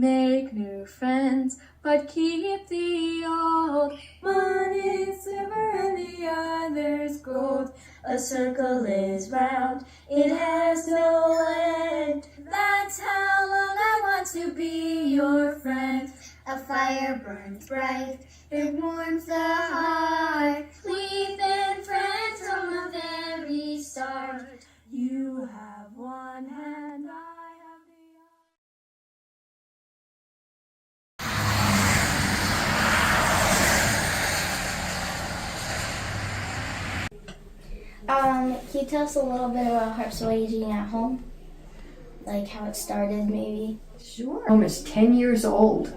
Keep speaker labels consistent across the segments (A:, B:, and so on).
A: Make new friends, but keep the old. One is silver and the other's gold. A circle is round, it has no end. That's how long I want to be your friend. A fire burns bright, it warms the heart. We've been friends from the very start. You have one hand, I have
B: Can you tell us a little bit about Harpswell Aging at Home? Like how it started, maybe?
C: Sure. Home is 10 years old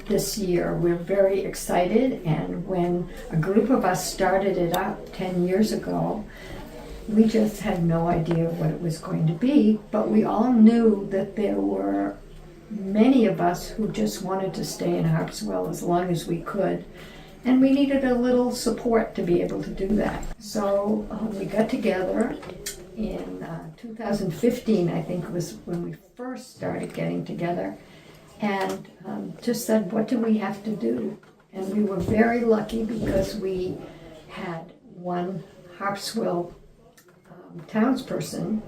C: this year. We're very excited, and when a group of us started it up 10 years ago, we just had no idea what it was going to be, but we all knew that there were many of us who just wanted to stay in Harpswell as long as we could. And we needed a little support to be able to do that. So we got together in 2015, I think was when we first started getting together, and just said, what do we have to do? And we were very lucky because we had one Harpswell townsperson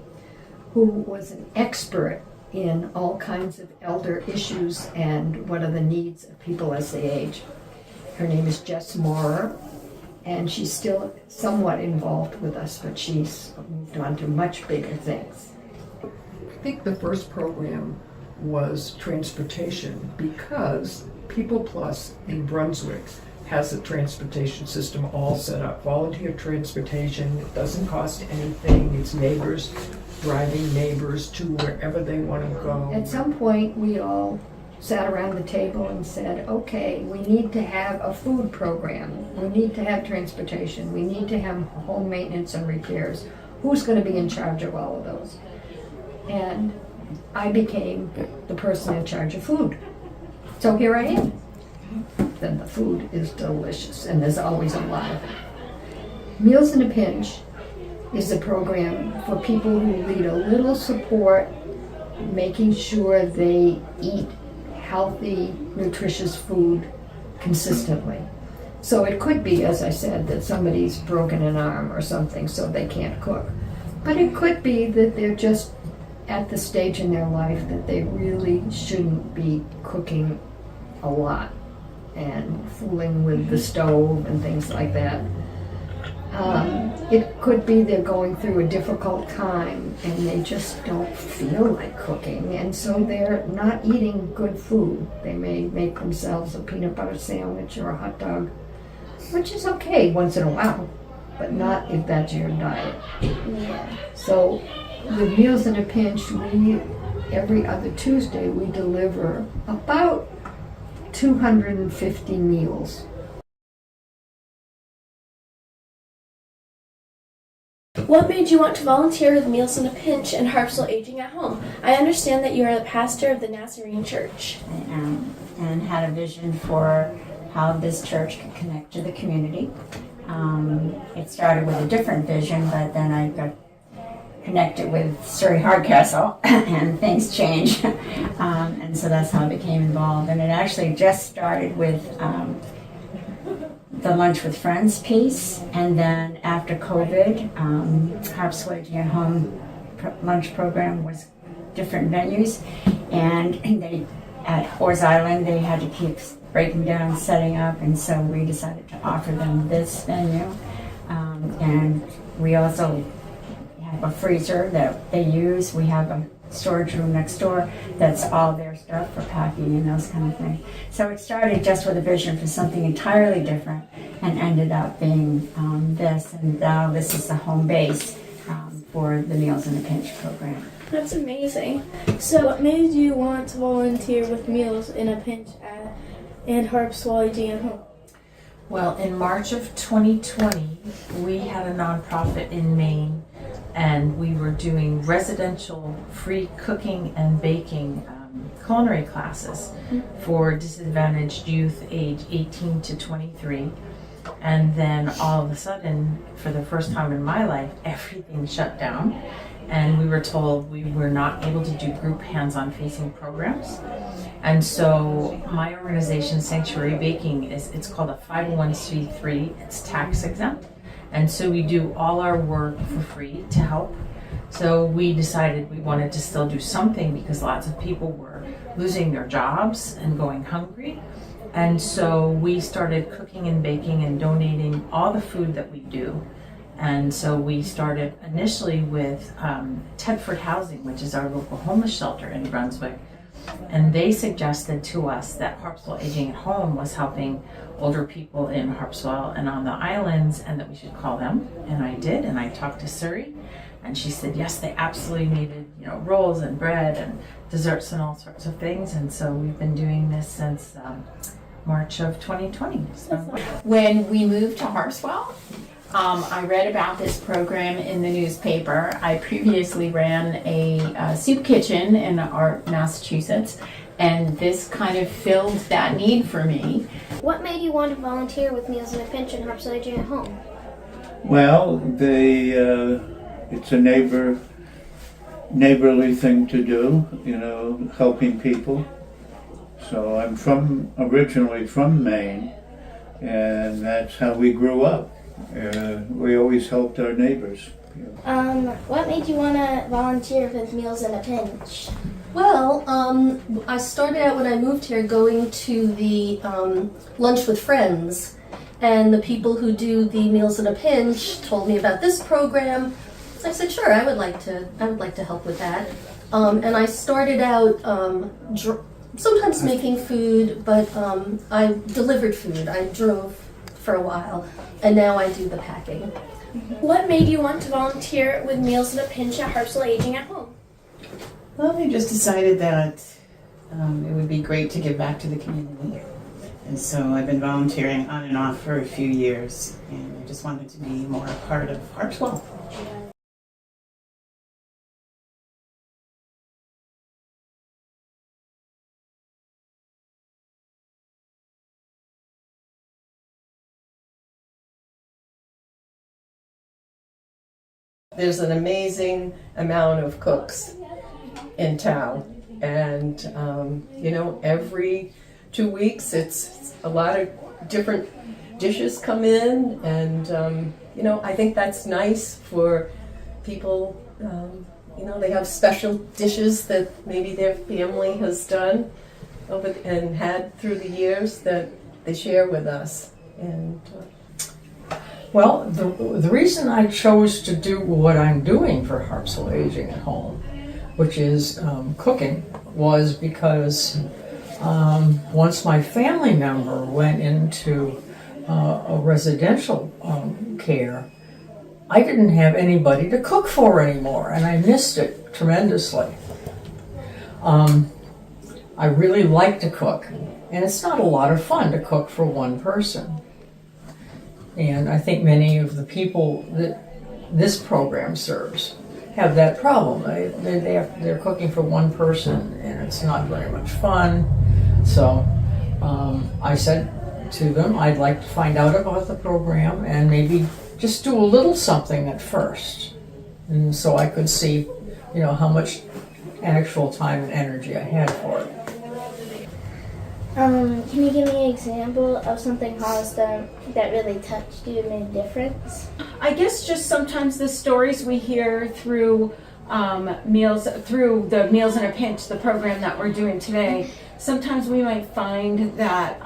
C: who was an expert in all kinds of elder issues and what are the needs of people as they age. Her name is Jess Maurer, and she's still somewhat involved with us, but she's moved on to much bigger things.
D: I think the first program was transportation, because People Plus in Brunswick has a transportation system all set up. Volunteer transportation, it doesn't cost anything. It's neighbors driving neighbors to wherever they want to go.
C: At some point, we all sat around the table and said, okay, we need to have a food program. We need to have transportation. We need to have home maintenance and repairs. Who's going to be in charge of all of those? And I became the person in charge of food. So here I am. Then the food is delicious, and there's always a lot of it. Meals in a Pinch is a program for people who need a little support, making sure they eat healthy, nutritious food consistently. So it could be, as I said, that somebody's broken an arm or something so they can't cook. But it could be that they're just at the stage in their life that they really shouldn't be cooking a lot and fooling with the stove and things like that. It could be they're going through a difficult time and they just don't feel like cooking, and so they're not eating good food. They may make themselves a peanut butter sandwich or a hot dog, which is okay once in a while, but not if that's your diet.
B: Yeah.
C: So with Meals in a Pinch, every other Tuesday we deliver about 250 meals.
E: What made you want to volunteer with Meals in a Pinch and Harpswell Aging at Home? I understand that you are the pastor of the Nazarene Church.
F: I am, and had a vision for how this church could connect to the community. It started with a different vision, but then I got connected with Surrey Hardcastle and things changed. And so that's how I became involved. And it actually just started with the Lunch with Friends piece, and then after COVID, Harpswell Aging at Home lunch program was different venues, and they at Orr's Island they had to keep breaking down, setting up, and so we decided to offer them this venue. And we also have a freezer that they use. We have a storage room next door that's all their stuff for packing and those kind of things. So it started just with a vision for something entirely different and ended up being this, and now this is the home base for the Meals in a Pinch program.
E: That's amazing. So what made you want to volunteer with Meals in a Pinch and Harpswell Aging at Home?
G: Well, in March of 2020, we had a nonprofit in Maine, and we were doing residential free cooking and baking culinary classes for disadvantaged youth age 18 to 23. And then all of a sudden, for the first time in my life, everything shut down, and we were told we were not able to do group hands-on facing programs. And so my organization, Sanctuary Baking, it's called a 501c3. It's tax exempt. And so we do all our work for free to help. So we decided we wanted to still do something because lots of people were losing their jobs and going hungry. And so we started cooking and baking and donating all the food that we do. And so we started initially with Tedford Housing, which is our local homeless shelter in Brunswick. And they suggested to us that Harpswell Aging at Home was helping older people in Harpswell and on the islands, and that we should call them. And I did, and I talked to Surrey, and she said yes, they absolutely needed, rolls and bread and desserts and all sorts of things. And so we've been doing this since March of 2020. So.
H: When we moved to Harpswell, I read about this program in the newspaper. I previously ran a soup kitchen in Massachusetts, and this kind of filled that need for me.
B: What made you want to volunteer with Meals in a Pinch and Harpswell Aging at Home?
I: Well, it's a neighborly thing to do, helping people. So I'm originally from Maine, and that's how we grew up. We always helped our neighbors.
B: What made you want to volunteer with Meals in a Pinch?
A: Well, I started out when I moved here going to the Lunch with Friends, and the people who do the Meals in a Pinch told me about this program. So I said, sure, I would like to help with that. And I started out sometimes making food, but I delivered food. I drove for a while, and now I do the packing.
E: What made you want to volunteer with Meals in a Pinch at Harpswell Aging at Home?
J: Well, I just decided that it would be great to give back to the community. And so I've been volunteering on and off for a few years, and I just wanted to be more a part of Harpswell.
K: There's an amazing amount of cooks in town, and every 2 weeks it's a lot of different dishes come in, and I think that's nice for people. They have special dishes that maybe their family has done and had through the years that they share with us. And
D: Well, the reason I chose to do what I'm doing for Harpswell Aging at Home, which is cooking, was because once my family member went into a residential care, I didn't have anybody to cook for anymore, and I missed it tremendously. I really like to cook, and it's not a lot of fun to cook for one person. And I think many of the people that this program serves have that problem. They're cooking for one person, and it's not very much fun. So I said to them, I'd like to find out about the program and maybe just do a little something at first. And so I could see, how much actual time and energy I had for it.
B: Can you give me an example of something HAH's done that really touched you and made a difference?
H: I guess just sometimes the stories we hear through the Meals in a Pinch, the program that we're doing today. Sometimes we might find that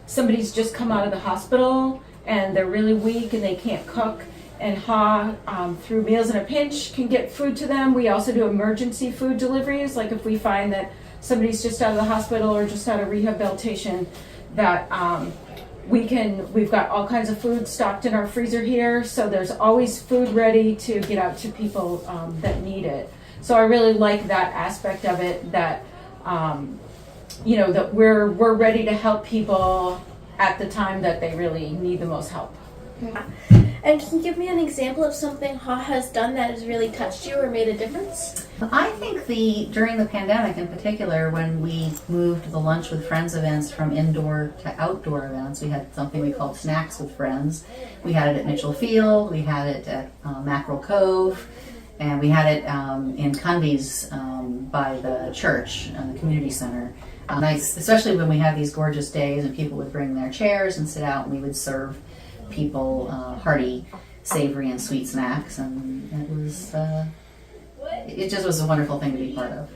H: somebody's just come out of the hospital and they're really weak and they can't cook. And HAH, through Meals in a Pinch, can get food to them. We also do emergency food deliveries, like if we find that somebody's just out of the hospital or just out of rehabilitation, that we've got all kinds of food stocked in our freezer here, so there's always food ready to get out to people that need it. So I really like that aspect of it, that that we're ready to help people at the time that they really need the most help.
E: And can you give me an example of something HAH has done that has really touched you or made a difference?
L: I think during the pandemic in particular, when we moved the Lunch with Friends events from indoor to outdoor events, we had something we called Snacks with Friends. We had it at Mitchell Field, we had it at Mackerel Cove, and we had it in Cundy's by the church and the community center. Nice, especially when we had these gorgeous days and people would bring their chairs and sit out and we would serve people hearty, savory, and sweet snacks, and it just was a wonderful thing to be part of.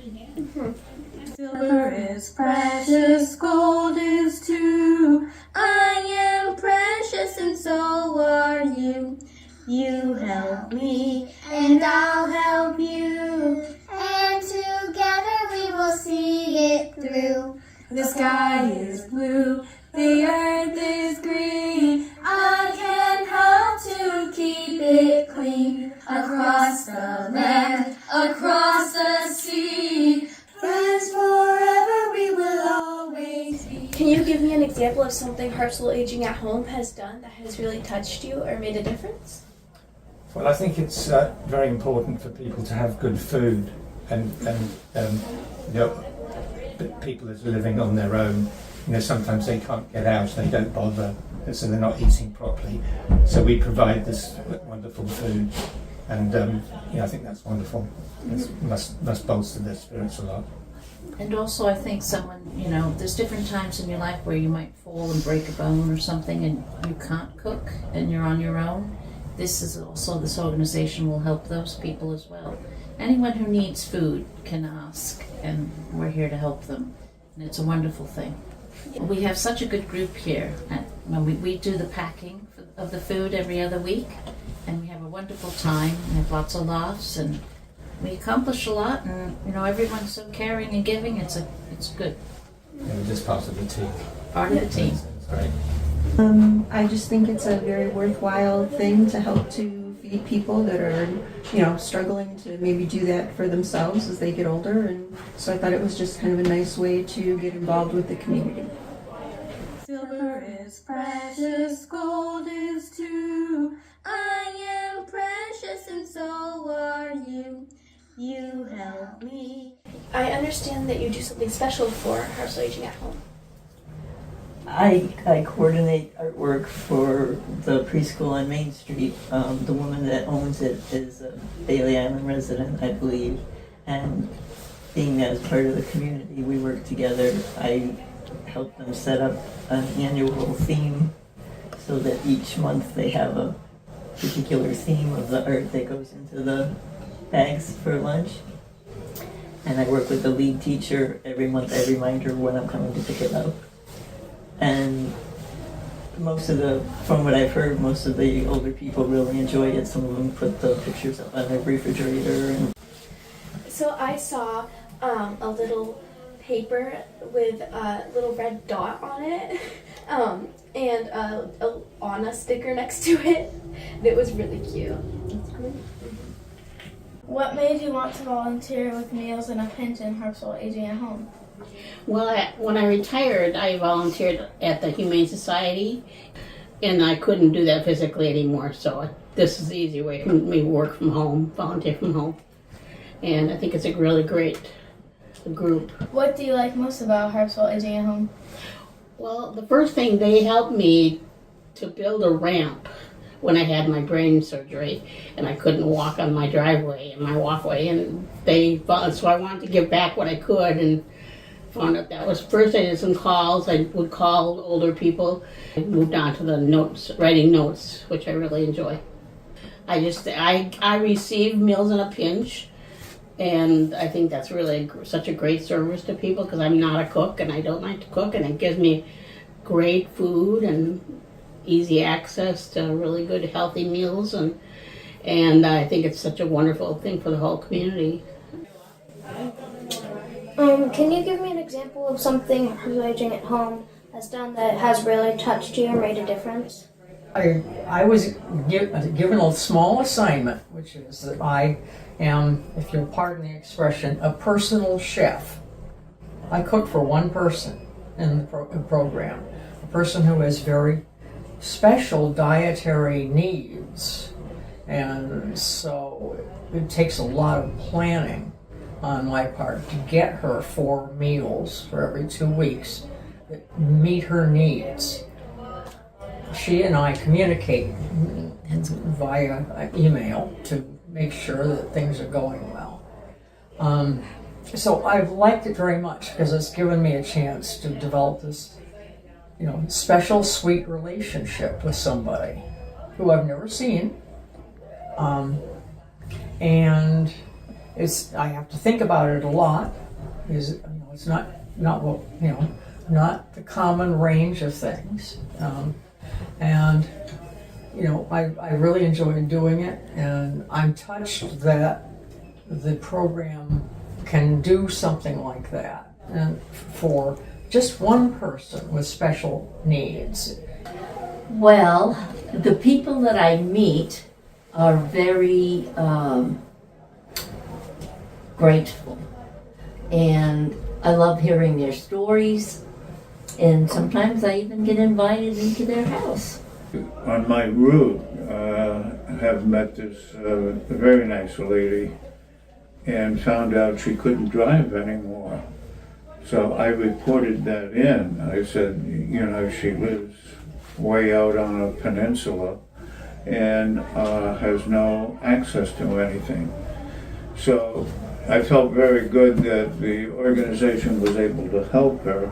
A: Silver is precious, gold is too. I am precious and so are you. You help me and I'll help you. And together we will see it through. The sky is blue, the earth is green. I can help to keep it clean. Across the land, across the sea. Friends forever we will always be.
E: Can you give me an example of something Harpswell Aging at Home has done that has really touched you or made a difference?
M: Well, I think it's very important for people to have good food, and people that are living on their own, sometimes they can't get out, they don't bother, so they're not eating properly. So we provide this wonderful food, and I think that's wonderful. It must bolster their spirits a lot.
N: And also, I think someone, there's different times in your life where you might fall and break a bone or something, and you can't cook, and you're on your own. This organization will help those people as well. Anyone who needs food can ask, and we're here to help them. And it's a wonderful thing. We have such a good group here. We do the packing of the food every other week, and we have a wonderful time. We have lots of laughs, and we accomplish a lot. And everyone's so caring and giving. It's good.
M: We're just part of the team.
N: Part of the team.
M: It's great.
O: I just think it's a very worthwhile thing to help to feed people that are, struggling to maybe do that for themselves as they get older. And so I thought it was just kind of a nice way to get involved with the community.
A: Silver is precious, gold is too. I am precious and so are you. You help me.
E: I understand that you do something special for Harpswell Aging at Home.
P: I coordinate artwork for the preschool on Main Street. The woman that owns it is a Bailey Island resident, I believe, and being as part of the community, we work together. I help them set up an annual theme so that each month they have a particular theme of the art that goes into the bags for lunch. And I work with the lead teacher. Every month I remind her when I'm coming to pick it up. And from what I've heard, most of the older people really enjoy it. Some of them put the pictures up on their refrigerator.
E: So I saw a little paper with a little red dot on it and a Anna sticker next to it that was really cute. That's great.
Q: What made you want to volunteer with Meals in a Pinch in Harpswell Aging at Home?
R: Well, when I retired, I volunteered at the Humane Society, and I couldn't do that physically anymore, so this is the easy way for me to work from home, volunteer from home. And I think it's a really great group.
Q: What do you like most about Harpswell Aging at Home?
R: Well, the first thing, they helped me to build a ramp when I had my brain surgery, and I couldn't walk on my driveway and my walkway, and so I wanted to give back what I could, and found out that was first. I did some calls. I would call older people. I moved on to the notes, writing notes, which I really enjoy. I receive Meals in a Pinch, and I think that's really such a great service to people because I'm not a cook and I don't like to cook, and it gives me great food and easy access to really good healthy meals, and I think it's such a wonderful thing for the whole community.
Q: Can you give me an example of something Harpswell Aging at Home has done that has really touched you or made a difference?
D: I was given a small assignment, which is that I am, if you'll pardon the expression, a personal chef. I cook for one person in the program, a person who has very special dietary needs, and so it takes a lot of planning on my part to get her 4 meals for every 2 weeks that meet her needs. She and I communicate via email to make sure that things are going well. So I've liked it very much because it's given me a chance to develop this, special, sweet relationship with somebody who I've never seen. And I have to think about it a lot. It's not what, not the common range of things. And I really enjoy doing it, and I'm touched that the program can do something like that, and for just one person with special needs.
S: Well, the people that I meet are very grateful, and I love hearing their stories, and sometimes I even get invited into their house.
I: On my route, I have met this very nice lady and found out she couldn't drive anymore. So I reported that in. I said, she lives way out on a peninsula and has no access to anything. So I felt very good that the organization was able to help her.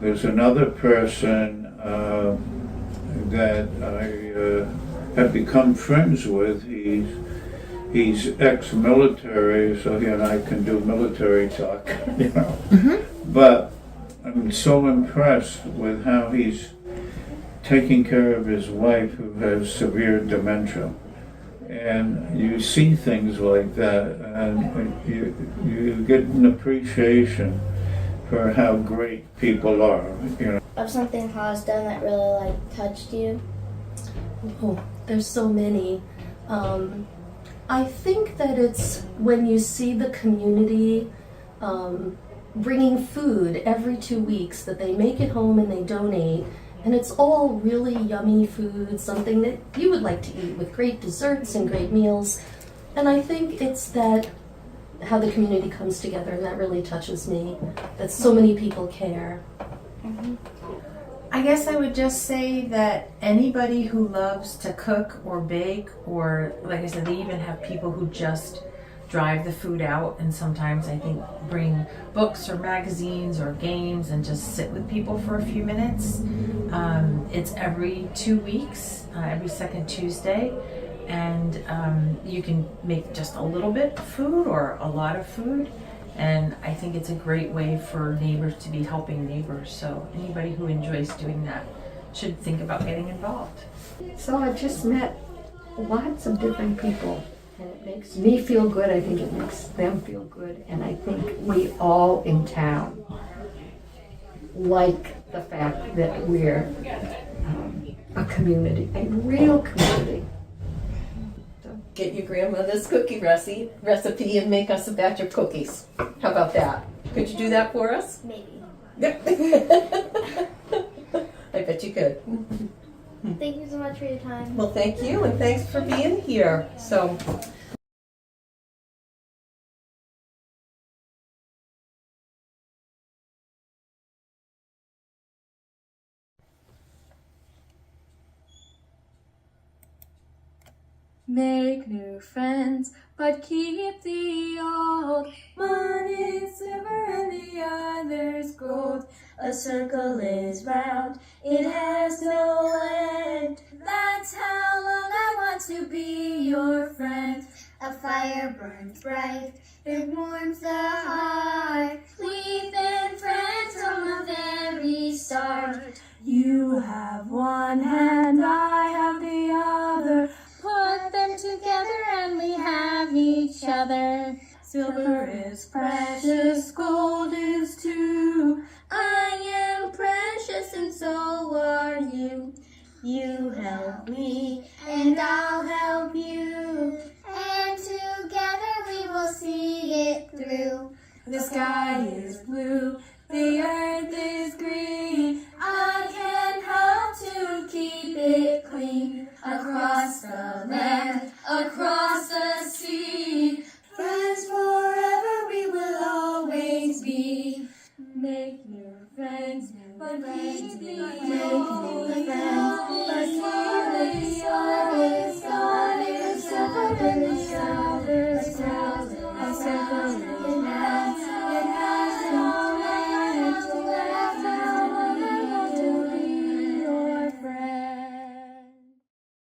I: There's another person that I have become friends with. He's ex-military, so he and I can do military talk, But I'm so impressed with how he's taking care of his wife who has severe dementia. And you see things like that, and you get an appreciation for how great people are,
Q: Of something HAH's done that really touched you?
A: Oh, there's so many. I think that it's when you see the community bringing food every 2 weeks, that they make it home and they donate, and it's all really yummy food, something that you would like to eat, with great desserts and great meals. And I think it's that how the community comes together, and that really touches me, that so many people care.
G: I guess I would just say that anybody who loves to cook or bake, or like I said, they even have people who just drive the food out, and sometimes I think bring books or magazines or games and just sit with people for a few minutes. It's every 2 weeks, every second Tuesday, and you can make just a little bit of food or a lot of food. And I think it's a great way for neighbors to be helping neighbors. So anybody who enjoys doing that should think about getting involved.
C: So I've just met lots of different people, and it makes me feel good. I think it makes them feel good. And I think we all in town like the fact that we're a community, a real community.
K: Get your grandmother's cookie recipe and make us a batch of cookies. How about that? Could you do that for us?
Q: Maybe.
K: I bet you could.
Q: Thank you so much for your time.
K: Well, thank you, and thanks for being here. So.
A: Make new friends, but keep the old. One is silver and the other's gold. A circle is round, it has no end. That's how long I want to be your friend.
Q: A fire burns bright, it warms the heart.
A: We've been friends from the very start. You have one hand, I have the other. Put them together and we have each other. Silver is precious, gold is too. I am precious and so are you. You help me and I'll help you.
Q: And together we will see it through.
A: The sky is blue, the earth is green. I can help to keep it clean. Across the land, across the sea. Friends forever we will always be. Make new friends, but keep the old. Make new friends, but keep the old. God is separate and the other's house. A circle